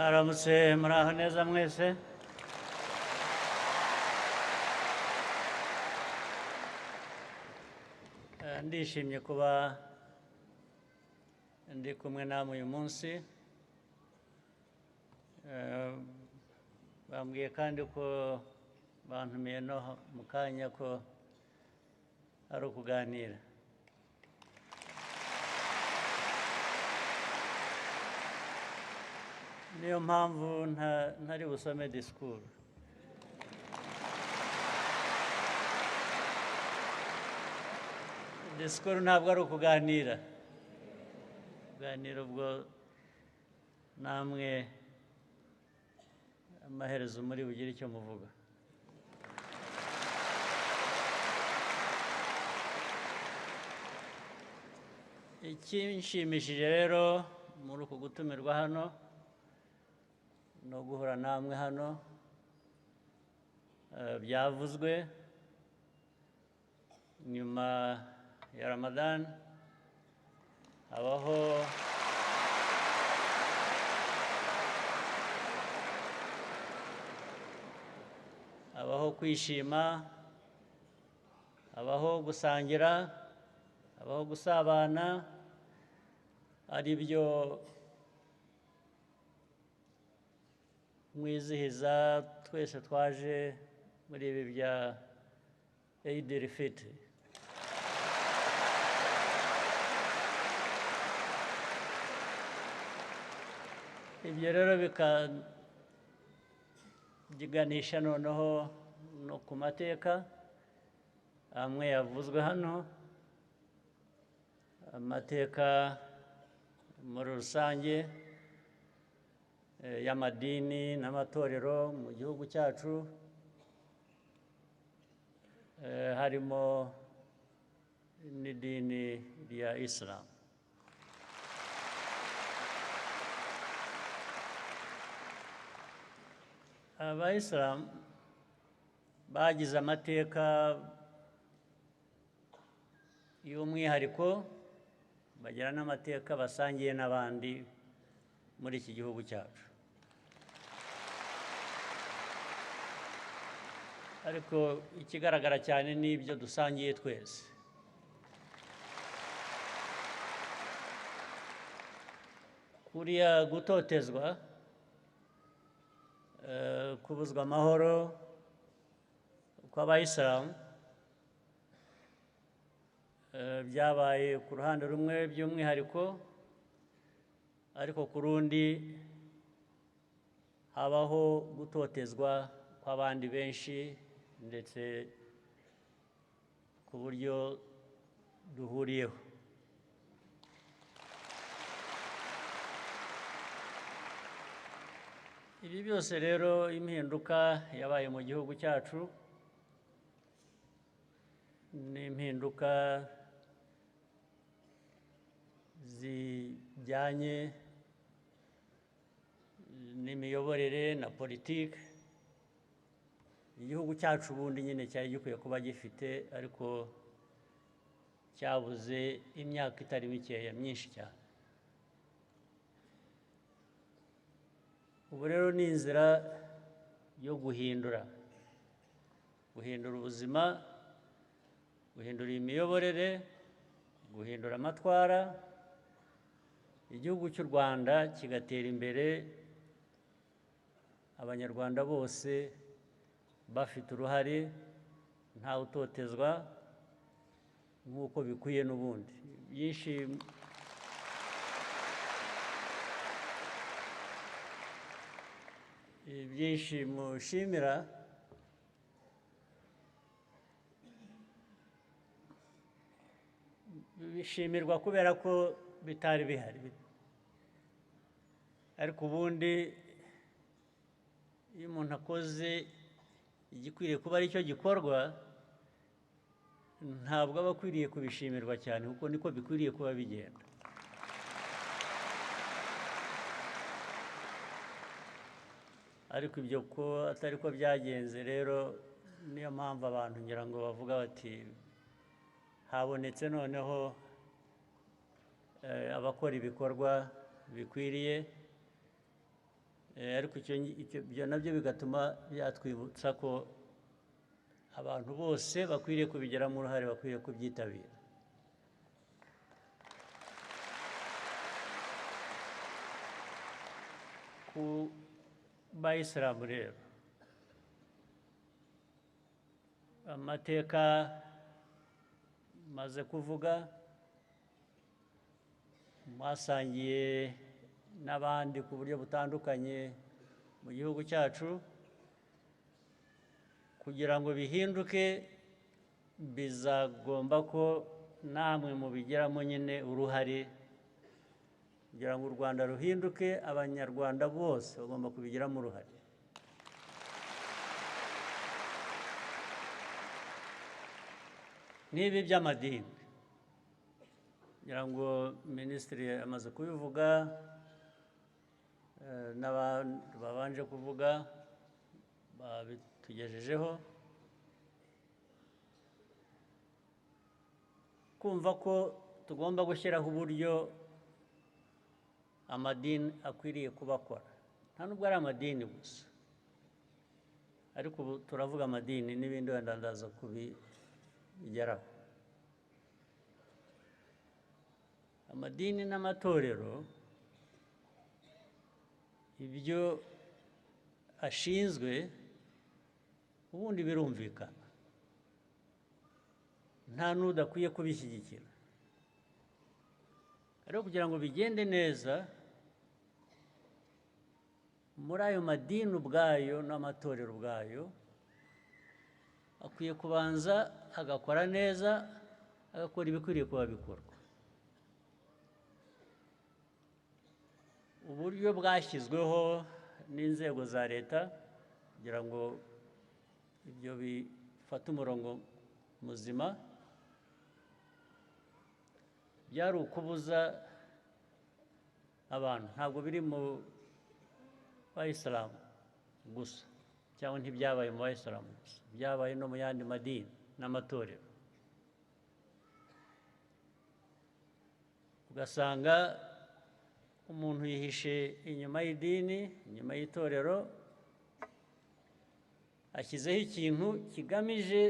Mwaramutse muraho neza mwese. Ndishimye kuba ndi kumwe namwe uyu munsi. Bambwiye kandi ko bantumiye no mu kanya ko ari ukuganira. Niyo mpamvu ntari busome disikuru. Disikuru ntabwo ari ukuganira. Kuganira ubwo namwe amaherezo muri bugire icyo muvuga. Ikinshimishije rero muri uku gutumirwa hano no guhura namwe hano, byavuzwe nyuma ya Ramadan habaho kwishima, habaho gusangira, habaho gusabana, ari byo mwizihiza twese twaje muri ibi bya Eid al-Fitr. Ibyo rero bikaganisha noneho no ku mateka amwe yavuzwe hano, amateka muri rusange y'amadini n'amatorero mu gihugu cyacu, harimo n'idini rya Islam. Abayisilamu bagize amateka y'umwihariko, bagira n'amateka basangiye n'abandi muri iki gihugu cyacu. Ariko ikigaragara cyane ni ibyo dusangiye twese. Kuriya gutotezwa, kubuzwa amahoro kw'abayisilamu byabaye ku ruhande rumwe by'umwihariko, ariko ku rundi habaho gutotezwa kw'abandi benshi, ndetse ku buryo duhuriyeho. Ibi byose rero, impinduka yabaye mu gihugu cyacu ni impinduka zijyanye n'imiyoborere na politiki igihugu cyacu ubundi nyine cyari gikwiye kuba gifite, ariko cyabuze imyaka itari mikeya, myinshi cyane. Ubu rero ni inzira yo guhindura ubuzima, guhindura imiyoborere, guhindura amatwara, igihugu cy'u Rwanda kigatera imbere, abanyarwanda bose bafite uruhare, ntawe utotezwa, nk'uko bikwiye n'ubundi. Byinshi mushimira bishimirwa kubera ko bitari bihari, ariko ubundi iyo umuntu akoze igikwiriye kuba ari cyo gikorwa, ntabwo aba akwiriye kubishimirwa cyane, kuko niko bikwiriye kuba bigenda. Ariko ibyo ko atari ko byagenze rero, niyo mpamvu abantu ngira ngo bavuga bati habonetse noneho abakora ibikorwa bikwiriye ariko ibyo nabyo bigatuma byatwibutsa ko abantu bose bakwiriye kubigiramo uruhare, bakwiriye kubyitabira. Ku bayisilamu rero, amateka maze kuvuga mwasangiye n'abandi ku buryo butandukanye mu gihugu cyacu. Kugira ngo bihinduke bizagomba ko namwe mubigiramo nyine uruhare. Kugira ngo u Rwanda ruhinduke, abanyarwanda bose bagomba kubigiramo uruhare. N'ibi by'amadini, kugira ngo minisitiri amaze kubivuga, n'abandi babanje kuvuga babitugejejeho, kumva ko tugomba gushyiraho uburyo amadini akwiriye kuba akora. Nta nubwo ari amadini gusa, ariko ubu turavuga amadini n'ibindi wenda ndaza kubigeraho. Amadini n'amatorero, ibyo ashinzwe ubundi birumvikana, nta n'udakwiye kubishyigikira. Ariko kugira ngo bigende neza, muri ayo madini ubwayo n'amatorero ubwayo akwiye kubanza agakora neza, agakora ibikwiriye kuba bikorwa. Uburyo bwashyizweho n'inzego za leta kugira ngo ibyo bifate umurongo muzima, byari ukubuza abantu, ntabwo biri mu bayisilamu gusa, cyangwa ntibyabaye mu bayisilamu gusa, byabaye no mu yandi madini n'amatorero. Ugasanga umuntu yihishe inyuma y'idini, inyuma y'itorero, ashyizeho ikintu kigamije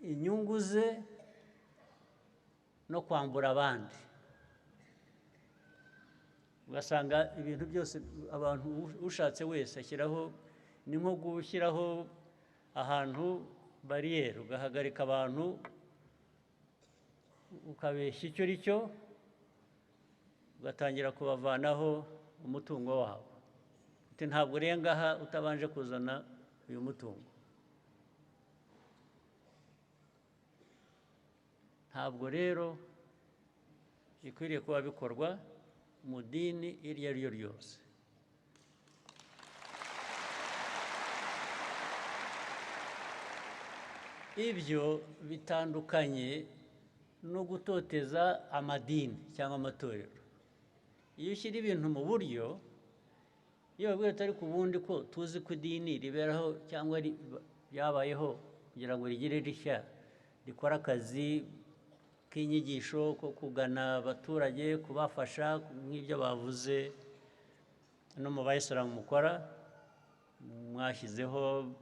inyungu ze no kwambura abandi. Ugasanga ibintu byose abantu ushatse wese ashyiraho, ni nko gushyiraho ahantu bariyeri, ugahagarika abantu, ukabeshya icyo ari cyo, ugatangira kubavanaho umutungo wabo. Uti ntabwo urenga aha utabanje kuzana uyu mutungo. Ntabwo rero bikwiriye kuba bikorwa mu dini iryo ari ryo ryose. Ibyo bitandukanye no gutoteza amadini cyangwa amatorero. Iyo ushyira ibintu mu buryo, iyo babwiye atari ku bundi ko tuzi ko idini riberaho cyangwa ryabayeho kugira ngo rigire rishya, rikora akazi k'inyigisho ko kugana abaturage, kubafasha nk'ibyo bavuze no mu bayisilamu mukora, mwashyizeho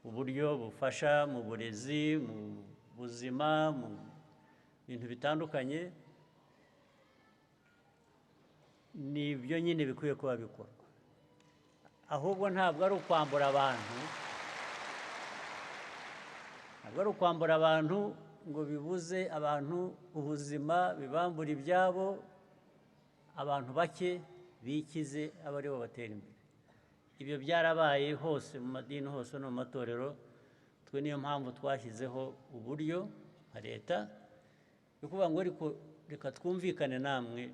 uburyo bufasha mu burezi, mu buzima, mu bintu bitandukanye. Ni ibyo nyine bikwiye kuba bikorwa. Ahubwo ntabwo ari ukwambura abantu, ntabwo ari ukwambura abantu ngo bibuze abantu ubuzima, bibambura ibyabo, abantu bake bikize aba aribo batera imbere. Ibyo byarabaye hose mu madini, hose no mu matorero. Twe niyo mpamvu twashyizeho uburyo nka leta yo kuvuga ngo ariko reka twumvikane namwe,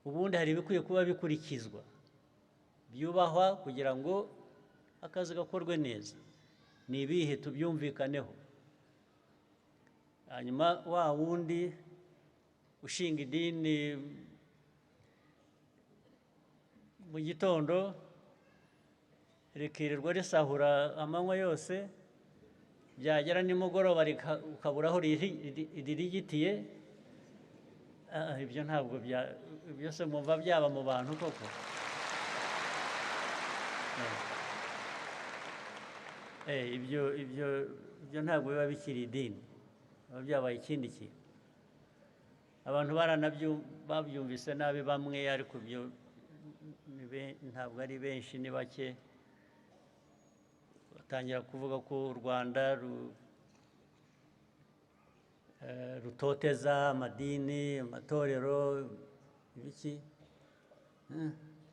ubundi hari ibikwiye kuba bikurikizwa, byubahwa kugira ngo akazi gakorwe neza. Ni ibihe tubyumvikaneho, hanyuma wa wundi ushinga idini mu gitondo rikirirwa risahura amanywa yose, byagera nimugoroba ukabura aho ririgitiye, ibyo ntabwo byose mwumva byaba mu bantu koko. Ibyo ntabwo biba bikiri idini, biba byabaye ikindi kintu. Abantu babyumvise nabi bamwe, ariko byo ntabwo ari benshi, ni bake. Batangira kuvuga ko u Rwanda rutoteza amadini, amatorero, ibiki.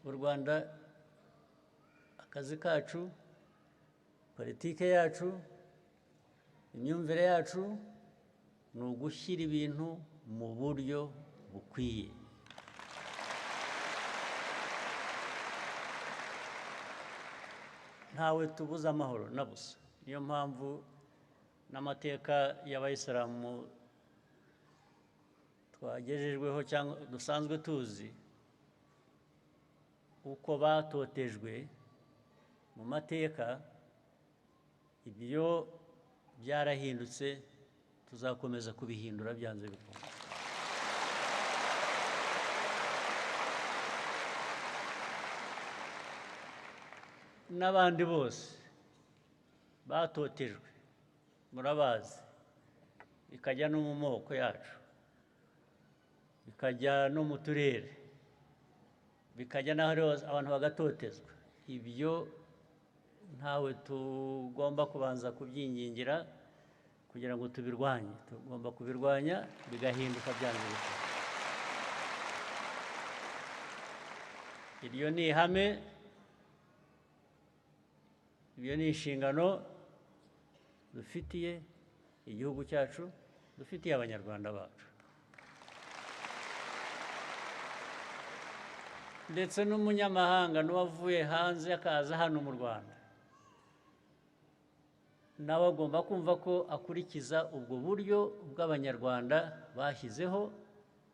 U Rwanda, akazi kacu, politike yacu, imyumvire yacu ni ugushyira ibintu mu buryo bukwiye. Ntawe tubuza amahoro na busa. Niyo mpamvu n'amateka y'abayisilamu twagejejweho cyangwa dusanzwe tuzi uko batotejwe mu mateka, ibyo byarahindutse, tuzakomeza kubihindura byanze bikunze. N'abandi bose batotejwe murabazi, bikajya no mu moko yacu, bikajya no mu turere, bikajya n'aho hose abantu bagatotezwa. Ibyo ntawe tugomba kubanza kubyingingira kugira ngo tubirwanye. Tugomba kubirwanya bigahinduka byanze bikunze. Iryo ni ihame, ibyo ni inshingano dufitiye igihugu cyacu, dufitiye abanyarwanda bacu. Ndetse n'umunyamahanga n'uwavuye hanze akaza hano mu Rwanda, nawe agomba kumva ko akurikiza ubwo buryo bw'abanyarwanda bashyizeho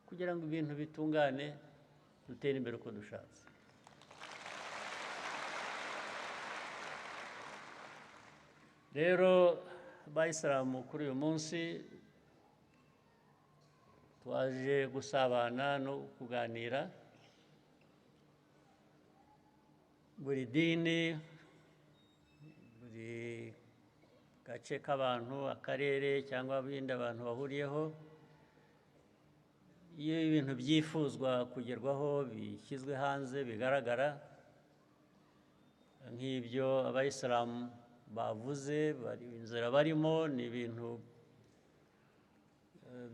kugira ngo ibintu bitungane, dutere imbere uko dushatse. Rero abayisilamu kuri uyu munsi twaje gusabana no kuganira. Buri dini, buri gace k'abantu, akarere cyangwa ibindi abantu bahuriyeho, iyo ibintu byifuzwa kugerwaho bishyizwe hanze bigaragara, nk'ibyo abayisilamu bavuze, inzira barimo ni ibintu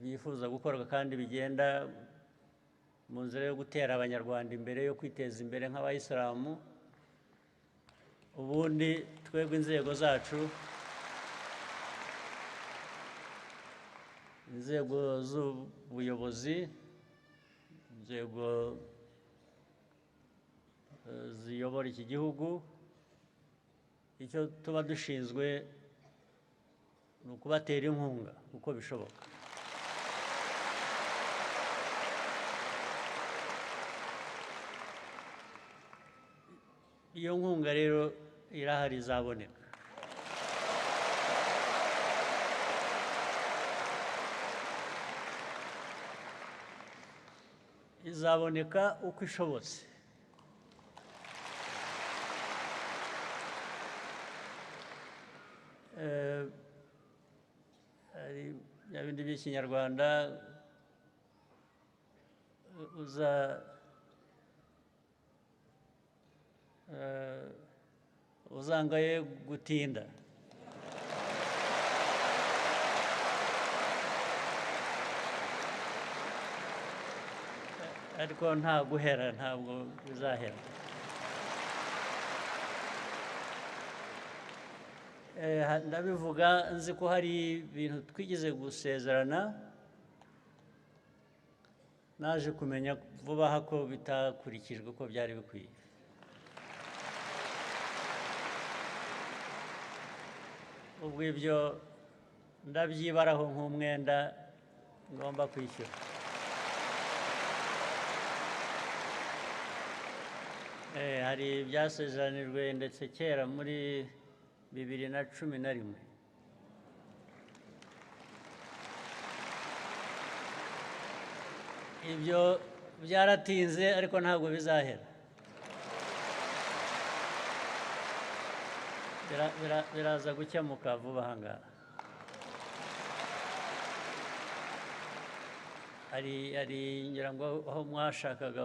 bifuza gukorwa kandi bigenda mu nzira yo gutera abanyarwanda imbere, yo kwiteza imbere nk'abayisilamu. Ubundi twebwe inzego zacu, inzego z'ubuyobozi, inzego ziyobora iki gihugu, icyo tuba dushinzwe ni ukubatera inkunga uko bishoboka. Iyo nkunga rero irahari, izaboneka. Izaboneka uko ishobotse. Hari bya bindi by'ikinyarwanda, uzangaye gutinda. Ariko nta guhera, ntabwo bizahera. Ndabivuga nzi ko hari ibintu twigeze gusezerana, naje kumenya vuba aha ko bitakurikijwe uko byari bikwiye. Ubwo ibyo ndabyibaraho nk'umwenda ngomba kwishyura. Hari ibyasezeranijwe ndetse kera muri 2011. ibyo byaratinze ariko ntabwo bizahera. Biraza gukemuka vuba aha ngaha. Hari ngira ngo aho mwashakaga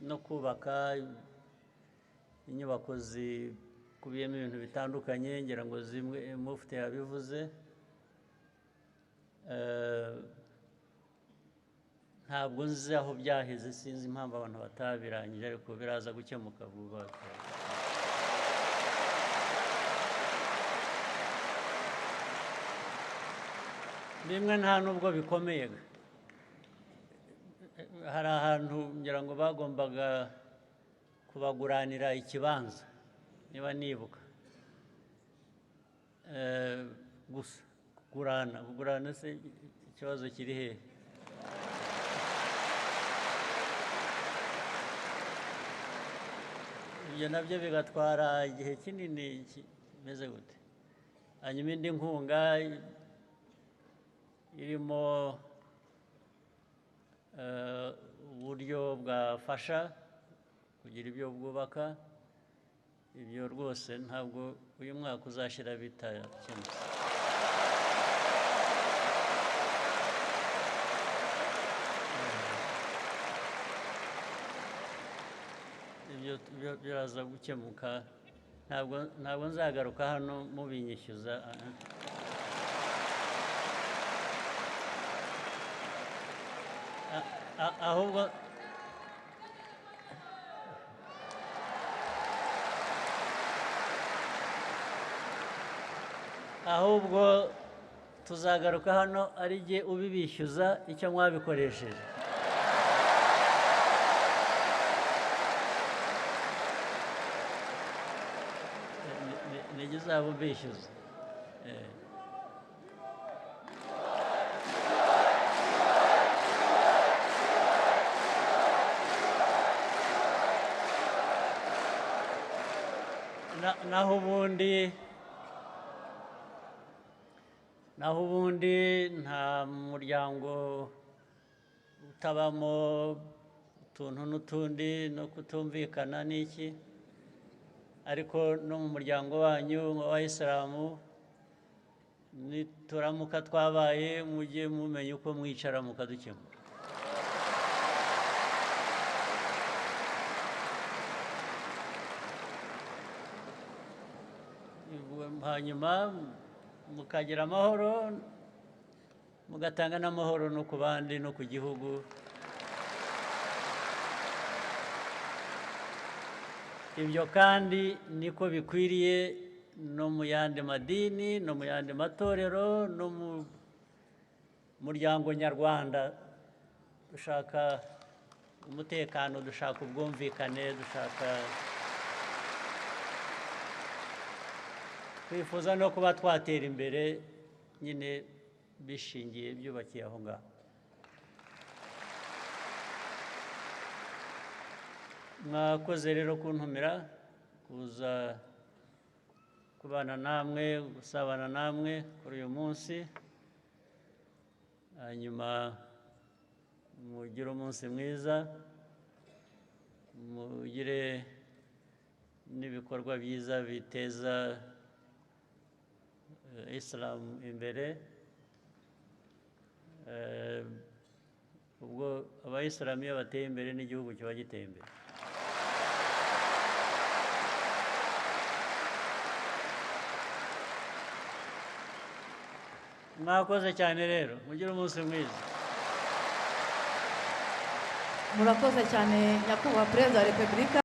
no kubaka inyubako zikubiyemo ibintu bitandukanye, ngira ngo zimwe mufite yabivuze. Ntabwo nzi aho byaheze, sinzi impamvu abantu batabirangije, ariko biraza gukemuka vuba. Bimwe nta nubwo bikomeye. Hari ahantu ngira ngo bagombaga kubaguranira ikibanza, niba nibuka. Gusa kugurana se ikibazo kiri hehe? Ibyo nabyo bigatwara igihe kinini kimeze gute. Hanyuma indi nkunga irimo uburyo bwafasha kugira ibyo bwubaka, ibyo rwose ntabwo uyu mwaka uzashyira bitakemutse. Ibyo biraza gukemuka, ntabwo nzagaruka hano mubinyishyuza. ahubwo tuzagaruka hano ari jye ubibishyuza icyo mwabikoresheje. Nijye uzaba ubishyuza. naho ubundi nta muryango utabamo utuntu n'utundi no kutumvikana n'iki, ariko no mu muryango wanyu w'Abayisilamu nituramuka twabaye mujye mumenya uko mwicara mukadukemura. Hanyuma mukagira amahoro, mugatanga n'amahoro no ku bandi no ku gihugu. Ibyo kandi niko bikwiriye no mu yandi madini, no mu yandi matorero, no mu muryango nyarwanda. Dushaka umutekano, dushaka ubwumvikane, twifuza no kuba twatera imbere nyine bishingiye byubakiye aho ngaho. Mwakoze rero kuntumira kuza kubana namwe, gusabana namwe kuri uyu munsi. Hanyuma mugire umunsi mwiza, mugire n'ibikorwa byiza biteza Islam imbere. Ubwo Abayisilamu iyo bateye imbere n'igihugu kiba giteye imbere. Mwakoze cyane rero, mugire umunsi mwiza. Murakoze cyane Nyakubahwa Perezida wa Repubulika.